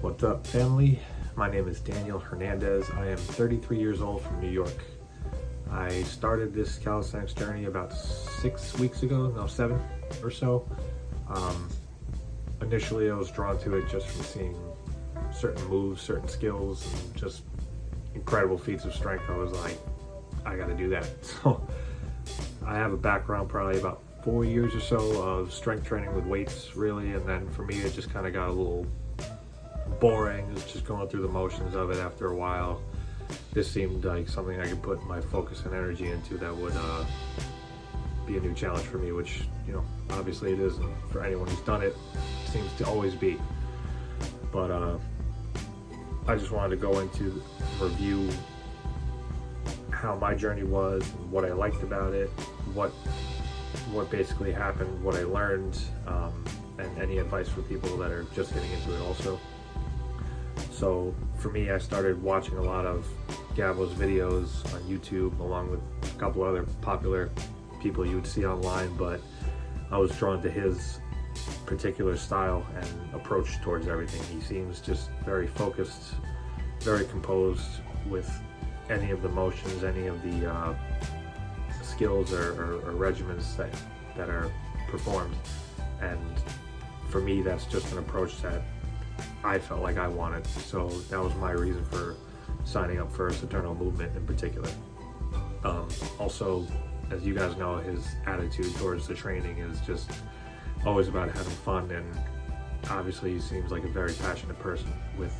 What's up, family? My name is Daniel Hernandez. I am 33 years old from New York. I started this calisthenics journey about 7 or so. Initially, I was drawn to it just from seeing certain moves, certain skills, and just incredible feats of strength. I was like, I gotta do that. So I have a background, probably about 4 years or so of strength training with weights, really, and then for me it just kind of got a little boring. It was just going through the motions of it after a while. This seemed like something I could put my focus and energy into that would be a new challenge for me, which, you know, obviously it is, and for anyone who's done it, it seems to always be. But I just wanted to go into review how my journey was and what I liked about it, what basically happened, what I learned, and any advice for people that are just getting into it also. So for me, I started watching a lot of Gabbo's videos on YouTube, along with a couple other popular people you would see online, but I was drawn to his particular style and approach towards everything. He seems just very focused, very composed with any of the motions, any of the skills or regimens that are performed. And for me, that's just an approach that I felt like I wanted. So that was my reason for signing up for Eternal Movement in particular. Also, as you guys know, his attitude towards the training is just always about having fun, and obviously he seems like a very passionate person with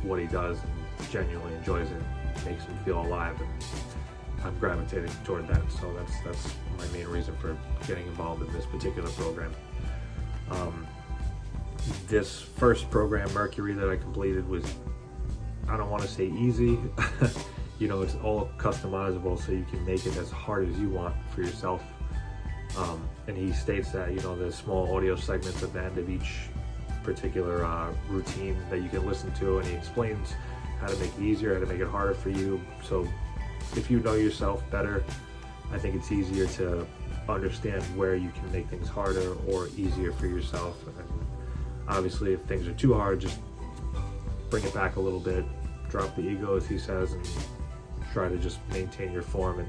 what he does and genuinely enjoys it. Makes him feel alive, and I'm gravitating toward that. So that's my main reason for getting involved in this particular program. This first program, Mercury, that I completed was, I don't want to say easy, you know, it's all customizable, so you can make it as hard as you want for yourself. And he states that, you know, there's small audio segments at the end of each particular routine that you can listen to, and he explains how to make it easier, how to make it harder for you. So if you know yourself better, I think it's easier to understand where you can make things harder or easier for yourself. And obviously, if things are too hard, just bring it back a little bit, drop the ego, as he says, and try to just maintain your form and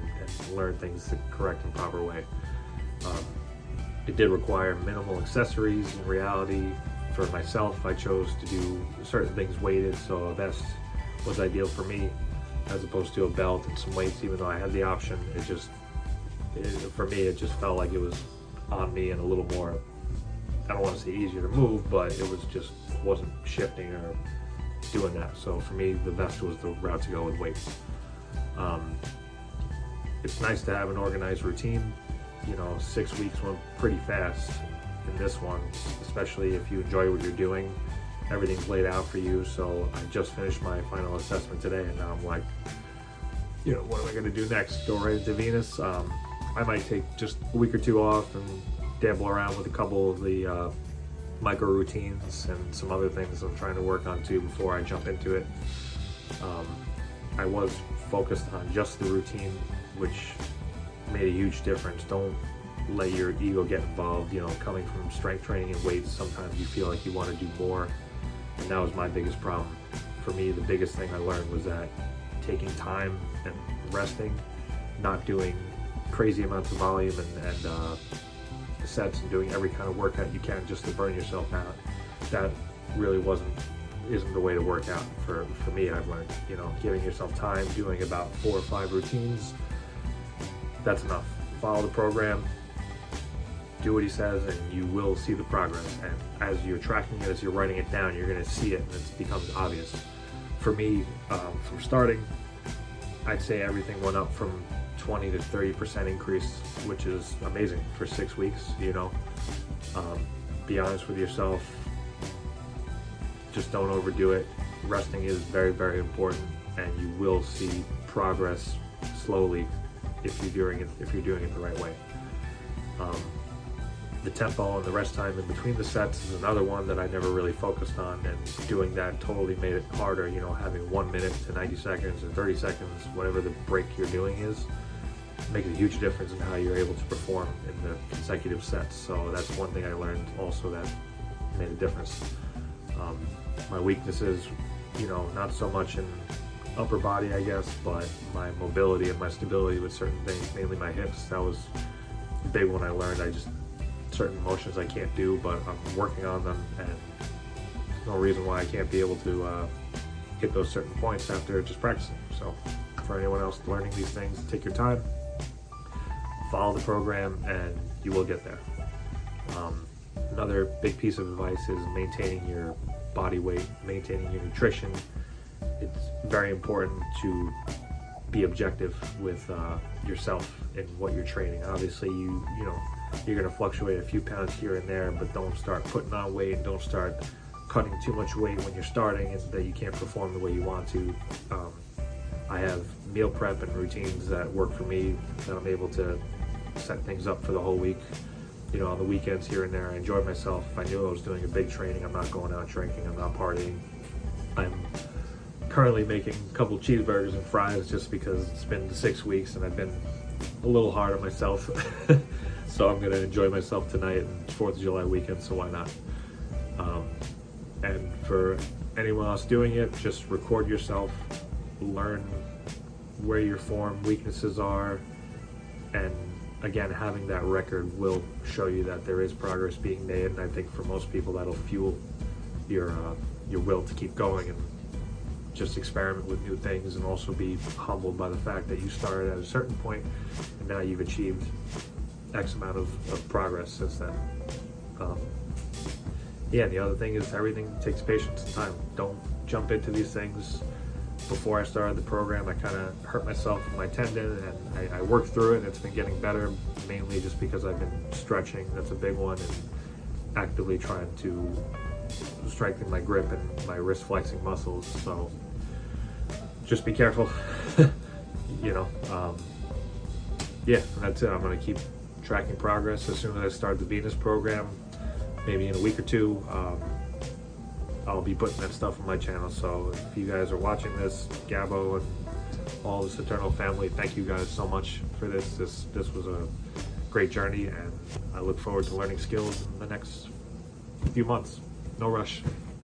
learn things the correct and proper way. It did require minimal accessories. In reality, for myself, I chose to do certain things weighted, so a vest was ideal for me, as opposed to a belt and some weights. Even though I had the option, for me, it just felt like it was on me and a little more, I don't want to say easier to move, but it was just wasn't shifting or doing that. So for me, the vest was the route to go with weights. It's nice to have an organized routine. You know, 6 weeks went pretty fast in this one, especially if you enjoy what you're doing. Everything's laid out for you. So I just finished my final assessment today, and now I'm like, you know, what am I going to do next? Go right into Venus? I might take just a week or two off and dabble around with a couple of the micro routines and some other things I'm trying to work on too before I jump into it. I was focused on just the routine, which made a huge difference. Don't let your ego get involved. You know, coming from strength training and weights, sometimes you feel like you want to do more, and that was my biggest problem. For me, the biggest thing I learned was that taking time and resting, not doing crazy amounts of volume and sets and doing every kind of workout you can just to burn yourself out, that really isn't the way to work out. For me, I've learned, you know, giving yourself time, doing about 4 or 5 routines, that's enough. Follow the program, do what he says, and you will see the progress. And as you're tracking it, as you're writing it down, you're going to see it, and it becomes obvious. For me, from starting, I'd say everything went up from 20 to 30% increase, which is amazing for 6 weeks. You know, be honest with yourself. Just don't overdo it. Resting is very, very important, and you will see progress slowly if you're doing it the right way. The tempo and the rest time in between the sets is another one that I never really focused on, and doing that totally made it harder. You know, having 1 minute to 90 seconds or 30 seconds, whatever the break you're doing is, makes a huge difference in how you're able to perform in the consecutive sets. So that's one thing I learned also that made a difference. My weaknesses, not so much in upper body, I guess, but my mobility and my stability with certain things, mainly my hips. That was a big one I learned. Certain motions I can't do, but I'm working on them, and there's no reason why I can't be able to hit those certain points after just practicing. So for anyone else learning these things, take your time, follow the program, and you will get there. Another big piece of advice is maintaining your body weight, maintaining your nutrition. It's very important to be objective with yourself and what you're training. Obviously, you're going to fluctuate a few pounds here and there, but don't start putting on weight, and don't start cutting too much weight when you're starting and that you can't perform the way you want to. I have meal prep and routines that work for me, that I'm able to set things up for the whole week. On the weekends here and there, I enjoy myself. If I knew I was doing a big training, I'm not going out drinking, I'm not partying. I'm currently making a couple cheeseburgers and fries just because it's been 6 weeks and I've been a little hard on myself. So I'm going to enjoy myself tonight and 4th of July weekend, so why not? And for anyone else doing it, just record yourself, learn where your form weaknesses are, and again, having that record will show you that there is progress being made, and I think for most people that'll fuel your will to keep going and just experiment with new things, and also be humbled by the fact that you started at a certain point and now you've achieved X amount of progress since then. The other thing is everything takes patience and time. Don't jump into these things. Before I started the program, I kind of hurt myself with my tendon, and I worked through it, and it's been getting better, mainly just because I've been stretching. That's a big one, and actively trying to strengthen my grip and my wrist flexing muscles. So just be careful. And that's it. I'm going to keep tracking progress. As soon as I start the Venus program, maybe in a week or two, I'll be putting that stuff on my channel. So if you guys are watching this, Gabo and all this Eternal family, thank you guys so much for this. This was a great journey, and I look forward to learning skills in the next few months. No rush.